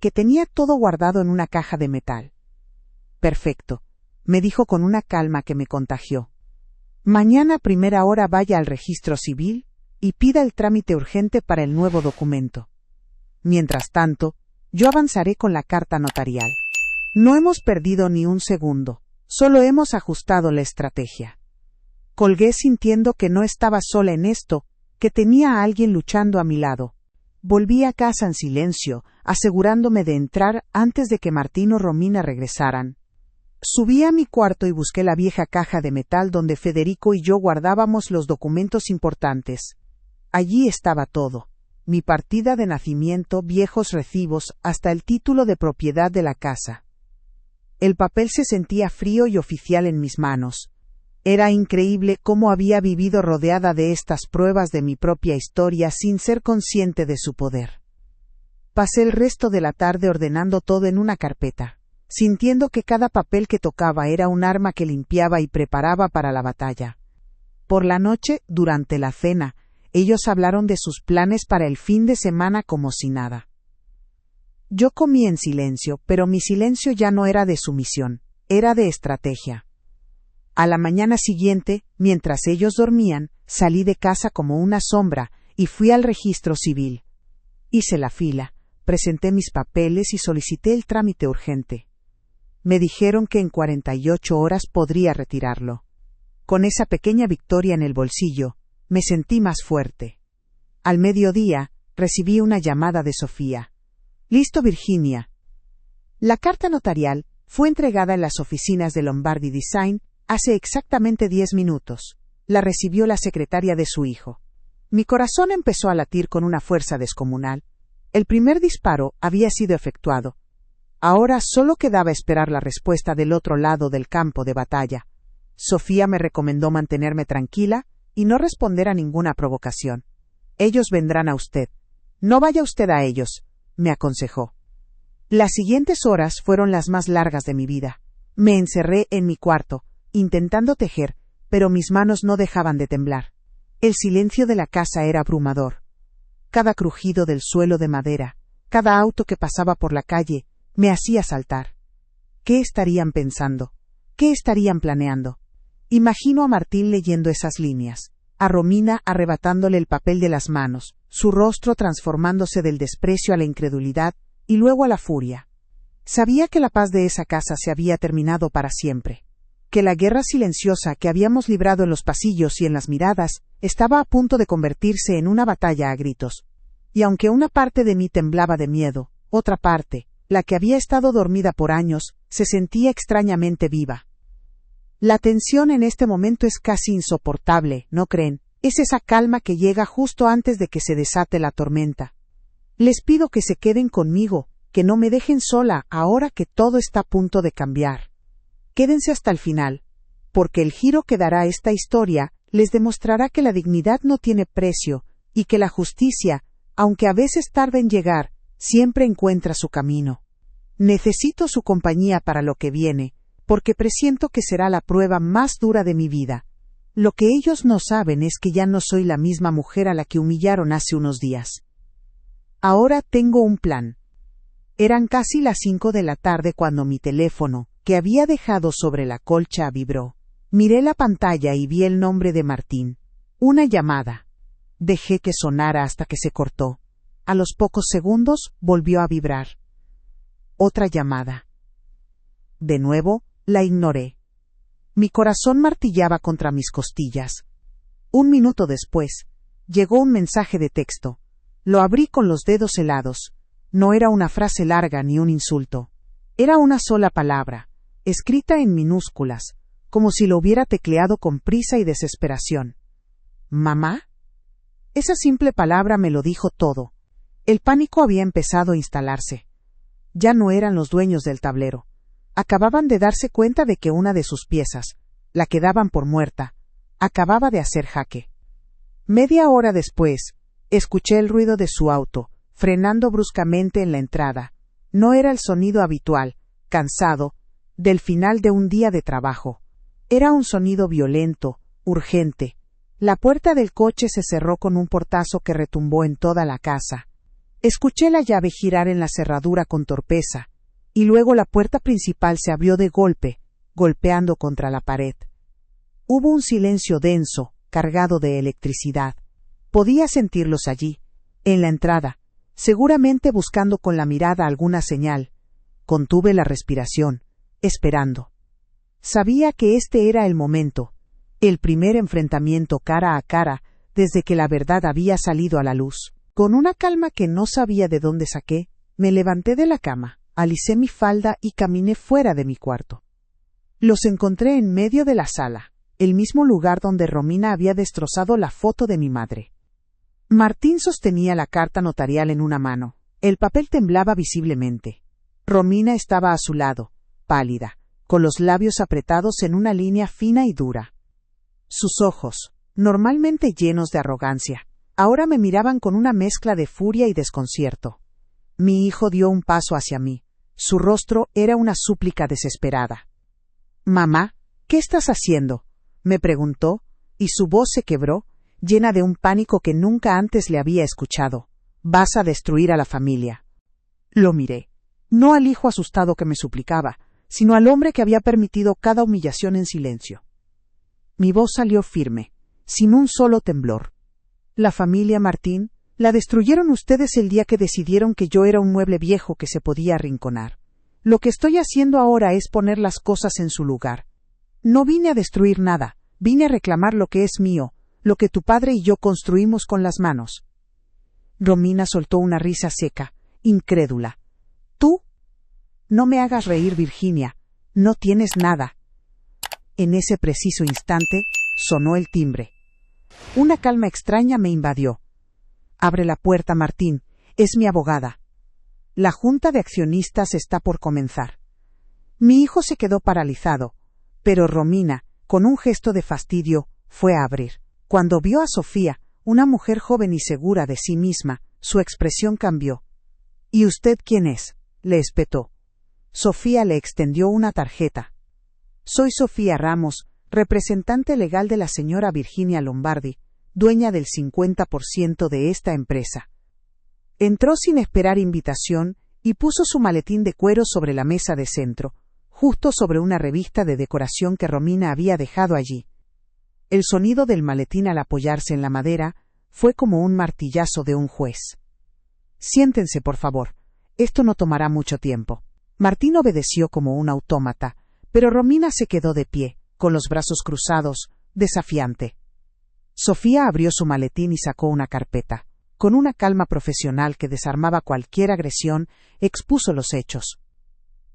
que tenía todo guardado en una caja de metal. Perfecto, me dijo con una calma que me contagió. Mañana a primera hora vaya al registro civil y pida el trámite urgente para el nuevo documento. Mientras tanto, yo avanzaré con la carta notarial. No hemos perdido ni un segundo, solo hemos ajustado la estrategia. Colgué sintiendo que no estaba sola en esto, que tenía a alguien luchando a mi lado. Volví a casa en silencio, asegurándome de entrar antes de que Martín o Romina regresaran. Subí a mi cuarto y busqué la vieja caja de metal donde Federico y yo guardábamos los documentos importantes. Allí estaba todo: mi partida de nacimiento, viejos recibos, hasta el título de propiedad de la casa. El papel se sentía frío y oficial en mis manos. Era increíble cómo había vivido rodeada de estas pruebas de mi propia historia sin ser consciente de su poder. Pasé el resto de la tarde ordenando todo en una carpeta, sintiendo que cada papel que tocaba era un arma que limpiaba y preparaba para la batalla. Por la noche, durante la cena, ellos hablaron de sus planes para el fin de semana como si nada. Yo comí en silencio, pero mi silencio ya no era de sumisión, era de estrategia. A la mañana siguiente, mientras ellos dormían, salí de casa como una sombra y fui al registro civil. Hice la fila, presenté mis papeles y solicité el trámite urgente. Me dijeron que en 48 horas podría retirarlo. Con esa pequeña victoria en el bolsillo, me sentí más fuerte. Al mediodía, recibí una llamada de Sofía. «Listo, Virginia». La carta notarial fue entregada en las oficinas de Lombardi Design hace exactamente 10 minutos. La recibió la secretaria de su hijo. Mi corazón empezó a latir con una fuerza descomunal. El primer disparo había sido efectuado. Ahora solo quedaba esperar la respuesta del otro lado del campo de batalla. Sofía me recomendó mantenerme tranquila y no responder a ninguna provocación. «Ellos vendrán a usted. No vaya usted a ellos», me aconsejó. Las siguientes horas fueron las más largas de mi vida. Me encerré en mi cuarto, intentando tejer, pero mis manos no dejaban de temblar. El silencio de la casa era abrumador. Cada crujido del suelo de madera, cada auto que pasaba por la calle, me hacía saltar. ¿Qué estarían pensando? ¿Qué estarían planeando? Imagino a Martín leyendo esas líneas, a Romina arrebatándole el papel de las manos, su rostro transformándose del desprecio a la incredulidad y luego a la furia. Sabía que la paz de esa casa se había terminado para siempre, que la guerra silenciosa que habíamos librado en los pasillos y en las miradas estaba a punto de convertirse en una batalla a gritos. Y aunque una parte de mí temblaba de miedo, otra parte, la que había estado dormida por años, se sentía extrañamente viva. La tensión en este momento es casi insoportable, ¿no creen? Es esa calma que llega justo antes de que se desate la tormenta. Les pido que se queden conmigo, que no me dejen sola ahora que todo está a punto de cambiar. Quédense hasta el final, porque el giro que dará esta historia les demostrará que la dignidad no tiene precio y que la justicia, aunque a veces tarde en llegar, siempre encuentra su camino. Necesito su compañía para lo que viene, porque presiento que será la prueba más dura de mi vida. Lo que ellos no saben es que ya no soy la misma mujer a la que humillaron hace unos días. Ahora tengo un plan. Eran casi las 5 de la tarde cuando mi teléfono, que había dejado sobre la colcha, vibró. Miré la pantalla y vi el nombre de Martín. Una llamada. Dejé que sonara hasta que se cortó. A los pocos segundos volvió a vibrar. Otra llamada. De nuevo, la ignoré. Mi corazón martillaba contra mis costillas. Un minuto después, llegó un mensaje de texto. Lo abrí con los dedos helados. No era una frase larga ni un insulto. Era una sola palabra, escrita en minúsculas, como si lo hubiera tecleado con prisa y desesperación. ¿Mamá? Esa simple palabra me lo dijo todo. El pánico había empezado a instalarse. Ya no eran los dueños del tablero. Acababan de darse cuenta de que una de sus piezas, la que daban por muerta, acababa de hacer jaque. Media hora después, escuché el ruido de su auto, frenando bruscamente en la entrada. No era el sonido habitual, cansado, del final de un día de trabajo. Era un sonido violento, urgente. La puerta del coche se cerró con un portazo que retumbó en toda la casa. Escuché la llave girar en la cerradura con torpeza, y luego la puerta principal se abrió de golpe, golpeando contra la pared. Hubo un silencio denso, cargado de electricidad. Podía sentirlos allí, en la entrada, seguramente buscando con la mirada alguna señal. Contuve la respiración, esperando. Sabía que este era el momento, el primer enfrentamiento cara a cara desde que la verdad había salido a la luz. Con una calma que no sabía de dónde saqué, me levanté de la cama, alicé mi falda y caminé fuera de mi cuarto. Los encontré en medio de la sala, el mismo lugar donde Romina había destrozado la foto de mi madre. Martín sostenía la carta notarial en una mano. El papel temblaba visiblemente. Romina estaba a su lado, pálida, con los labios apretados en una línea fina y dura. Sus ojos, normalmente llenos de arrogancia, ahora me miraban con una mezcla de furia y desconcierto. Mi hijo dio un paso hacia mí. Su rostro era una súplica desesperada. «Mamá, ¿qué estás haciendo?», me preguntó, y su voz se quebró, llena de un pánico que nunca antes le había escuchado. «Vas a destruir a la familia». Lo miré, no al hijo asustado que me suplicaba, sino al hombre que había permitido cada humillación en silencio. Mi voz salió firme, sin un solo temblor. «La familia, Martín, la destruyeron ustedes el día que decidieron que yo era un mueble viejo que se podía arrinconar. Lo que estoy haciendo ahora es poner las cosas en su lugar. No vine a destruir nada, vine a reclamar lo que es mío, lo que tu padre y yo construimos con las manos». Romina soltó una risa seca, incrédula. «¿Tú? No me hagas reír, Virginia. No tienes nada». En ese preciso instante, sonó el timbre. Una calma extraña me invadió. «Abre la puerta, Martín. Es mi abogada. La junta de accionistas está por comenzar». Mi hijo se quedó paralizado, pero Romina, con un gesto de fastidio, fue a abrir. Cuando vio a Sofía, una mujer joven y segura de sí misma, su expresión cambió. «¿Y usted quién es?», le espetó. Sofía le extendió una tarjeta. «Soy Sofía Ramos, representante legal de la señora Virginia Lombardi, dueña del 50% de esta empresa». Entró sin esperar invitación y puso su maletín de cuero sobre la mesa de centro, justo sobre una revista de decoración que Romina había dejado allí. El sonido del maletín al apoyarse en la madera fue como un martillazo de un juez. «Siéntense, por favor. Esto no tomará mucho tiempo». Martín obedeció como un autómata, pero Romina se quedó de pie, con los brazos cruzados, desafiante. Sofía abrió su maletín y sacó una carpeta. Con una calma profesional que desarmaba cualquier agresión, expuso los hechos.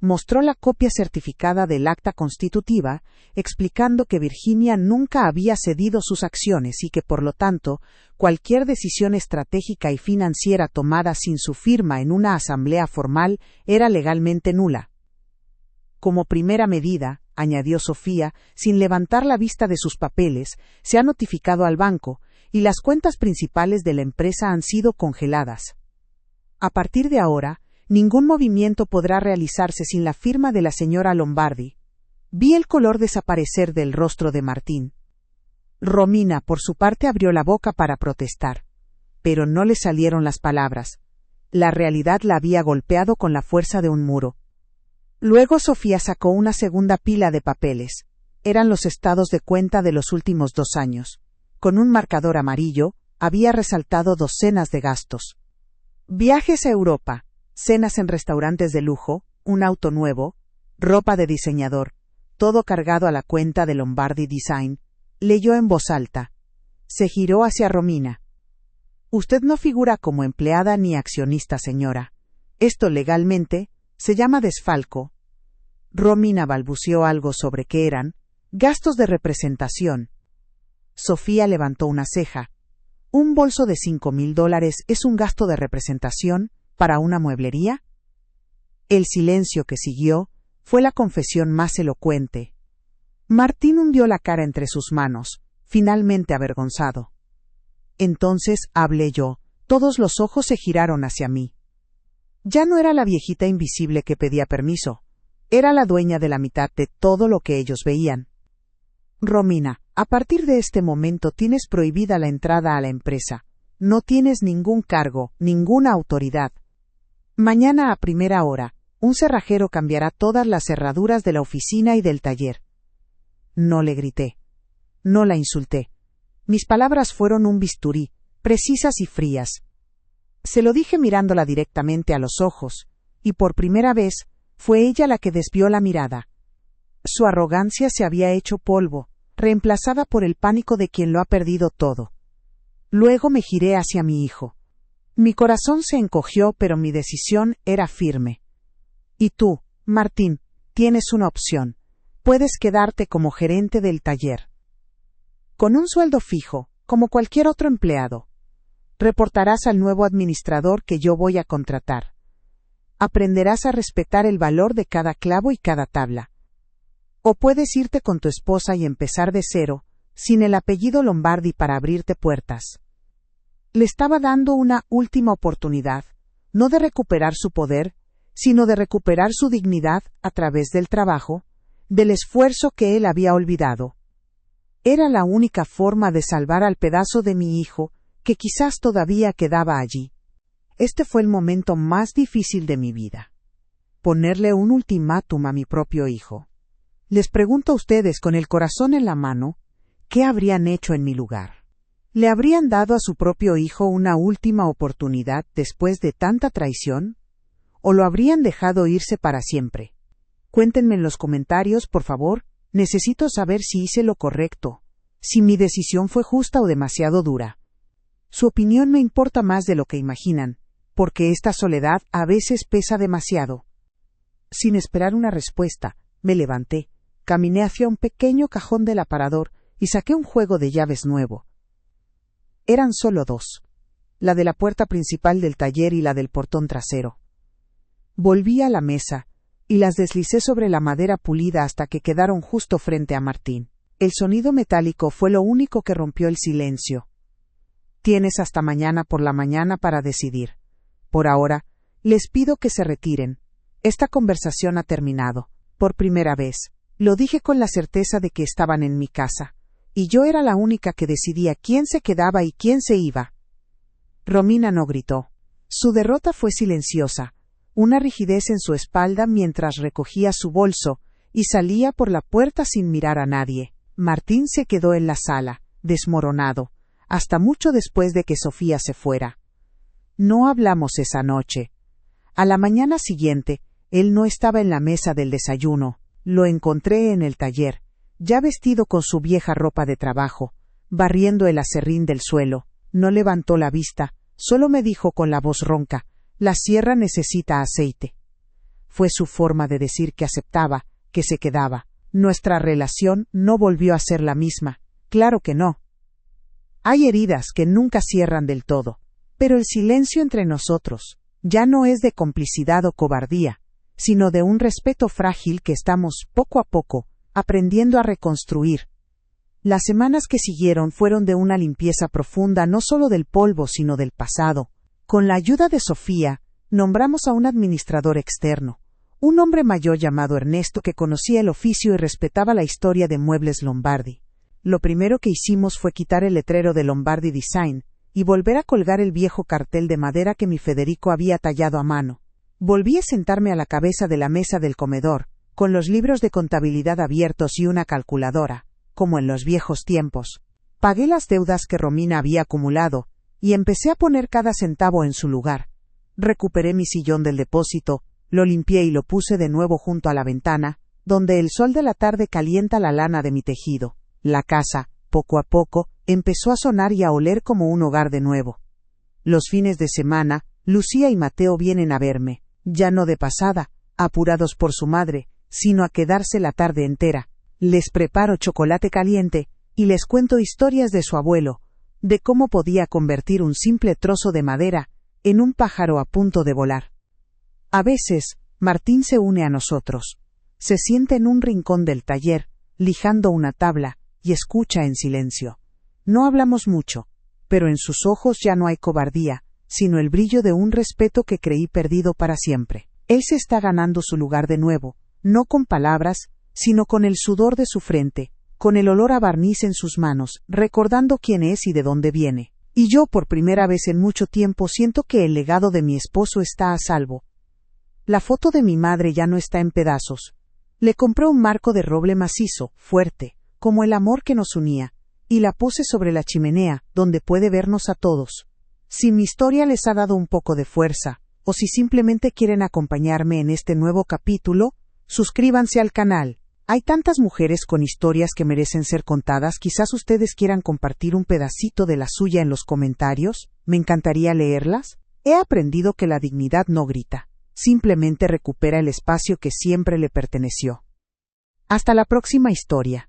Mostró la copia certificada del acta constitutiva, explicando que Virginia nunca había cedido sus acciones y que, por lo tanto, cualquier decisión estratégica y financiera tomada sin su firma en una asamblea formal era legalmente nula. Como primera medida, añadió Sofía, sin levantar la vista de sus papeles, se ha notificado al banco, y las cuentas principales de la empresa han sido congeladas. A partir de ahora, ningún movimiento podrá realizarse sin la firma de la señora Lombardi. Vi el color desaparecer del rostro de Martín. Romina, por su parte, abrió la boca para protestar, pero no le salieron las palabras. La realidad la había golpeado con la fuerza de un muro. Luego Sofía sacó una segunda pila de papeles. Eran los estados de cuenta de los últimos 2 años. Con un marcador amarillo, había resaltado docenas de gastos. Viajes a Europa, cenas en restaurantes de lujo, un auto nuevo, ropa de diseñador, todo cargado a la cuenta de Lombardi Design. Leyó en voz alta. Se giró hacia Romina. «Usted no figura como empleada ni accionista, señora. Esto legalmente se llama desfalco». Romina balbuceó algo sobre qué eran. «Gastos de representación». Sofía levantó una ceja. «¿Un bolso de $5,000 es un gasto de representación para una mueblería?». El silencio que siguió fue la confesión más elocuente. Martín hundió la cara entre sus manos, finalmente avergonzado. Entonces hablé yo. Todos los ojos se giraron hacia mí. Ya no era la viejita invisible que pedía permiso. Era la dueña de la mitad de todo lo que ellos veían. «Romina, a partir de este momento tienes prohibida la entrada a la empresa. No tienes ningún cargo, ninguna autoridad. Mañana a primera hora, un cerrajero cambiará todas las cerraduras de la oficina y del taller». No le grité. No la insulté. Mis palabras fueron un bisturí, precisas y frías. Se lo dije mirándola directamente a los ojos, y por primera vez fue ella la que desvió la mirada. Su arrogancia se había hecho polvo, reemplazada por el pánico de quien lo ha perdido todo. Luego me giré hacia mi hijo. Mi corazón se encogió, pero mi decisión era firme. Y tú, Martín, tienes una opción. Puedes quedarte como gerente del taller. Con un sueldo fijo, como cualquier otro empleado. Reportarás al nuevo administrador que yo voy a contratar. Aprenderás a respetar el valor de cada clavo y cada tabla. O puedes irte con tu esposa y empezar de cero, sin el apellido Lombardi para abrirte puertas. Le estaba dando una última oportunidad, no de recuperar su poder, sino de recuperar su dignidad a través del trabajo, del esfuerzo que él había olvidado. Era la única forma de salvar al pedazo de mi hijo, que quizás todavía quedaba allí. Este fue el momento más difícil de mi vida. Ponerle un ultimátum a mi propio hijo. Les pregunto a ustedes con el corazón en la mano, ¿qué habrían hecho en mi lugar? ¿Le habrían dado a su propio hijo una última oportunidad después de tanta traición? ¿O lo habrían dejado irse para siempre? Cuéntenme en los comentarios, por favor. Necesito saber si hice lo correcto, si mi decisión fue justa o demasiado dura. Su opinión me importa más de lo que imaginan, porque esta soledad a veces pesa demasiado. Sin esperar una respuesta, me levanté, caminé hacia un pequeño cajón del aparador y saqué un juego de llaves nuevo. Eran solo dos, la de la puerta principal del taller y la del portón trasero. Volví a la mesa y las deslicé sobre la madera pulida hasta que quedaron justo frente a Martín. El sonido metálico fue lo único que rompió el silencio. Tienes hasta mañana por la mañana para decidir. Por ahora, les pido que se retiren. Esta conversación ha terminado. Por primera vez, lo dije con la certeza de que estaban en mi casa, y yo era la única que decidía quién se quedaba y quién se iba. Romina no gritó. Su derrota fue silenciosa, una rigidez en su espalda mientras recogía su bolso y salía por la puerta sin mirar a nadie. Martín se quedó en la sala, desmoronado, hasta mucho después de que Sofía se fuera. No hablamos esa noche. A la mañana siguiente, él no estaba en la mesa del desayuno. Lo encontré en el taller, ya vestido con su vieja ropa de trabajo, barriendo el aserrín del suelo. No levantó la vista, solo me dijo con la voz ronca: «La sierra necesita aceite». Fue su forma de decir que aceptaba, que se quedaba. Nuestra relación no volvió a ser la misma. Claro que no. Hay heridas que nunca cierran del todo. Pero el silencio entre nosotros ya no es de complicidad o cobardía, sino de un respeto frágil que estamos, poco a poco, aprendiendo a reconstruir. Las semanas que siguieron fueron de una limpieza profunda no solo del polvo sino del pasado. Con la ayuda de Sofía, nombramos a un administrador externo, un hombre mayor llamado Ernesto que conocía el oficio y respetaba la historia de Muebles Lombardi. Lo primero que hicimos fue quitar el letrero de Lombardi Design y volver a colgar el viejo cartel de madera que mi Federico había tallado a mano. Volví a sentarme a la cabeza de la mesa del comedor, con los libros de contabilidad abiertos y una calculadora, como en los viejos tiempos. Pagué las deudas que Romina había acumulado, y empecé a poner cada centavo en su lugar. Recuperé mi sillón del depósito, lo limpié y lo puse de nuevo junto a la ventana, donde el sol de la tarde calienta la lana de mi tejido. La casa, poco a poco, empezó a sonar y a oler como un hogar de nuevo. Los fines de semana, Lucía y Mateo vienen a verme, ya no de pasada, apurados por su madre, sino a quedarse la tarde entera. Les preparo chocolate caliente, y les cuento historias de su abuelo, de cómo podía convertir un simple trozo de madera en un pájaro a punto de volar. A veces, Martín se une a nosotros. Se sienta en un rincón del taller, lijando una tabla, y escucha en silencio. No hablamos mucho, pero en sus ojos ya no hay cobardía, sino el brillo de un respeto que creí perdido para siempre. Él se está ganando su lugar de nuevo, no con palabras, sino con el sudor de su frente, con el olor a barniz en sus manos, recordando quién es y de dónde viene. Y yo, por primera vez en mucho tiempo, siento que el legado de mi esposo está a salvo. La foto de mi madre ya no está en pedazos. Le compré un marco de roble macizo, fuerte, como el amor que nos unía, y la puse sobre la chimenea, donde puede vernos a todos. Si mi historia les ha dado un poco de fuerza, o si simplemente quieren acompañarme en este nuevo capítulo, suscríbanse al canal. Hay tantas mujeres con historias que merecen ser contadas. Quizás ustedes quieran compartir un pedacito de la suya en los comentarios. Me encantaría leerlas. He aprendido que la dignidad no grita, simplemente recupera el espacio que siempre le perteneció. Hasta la próxima historia.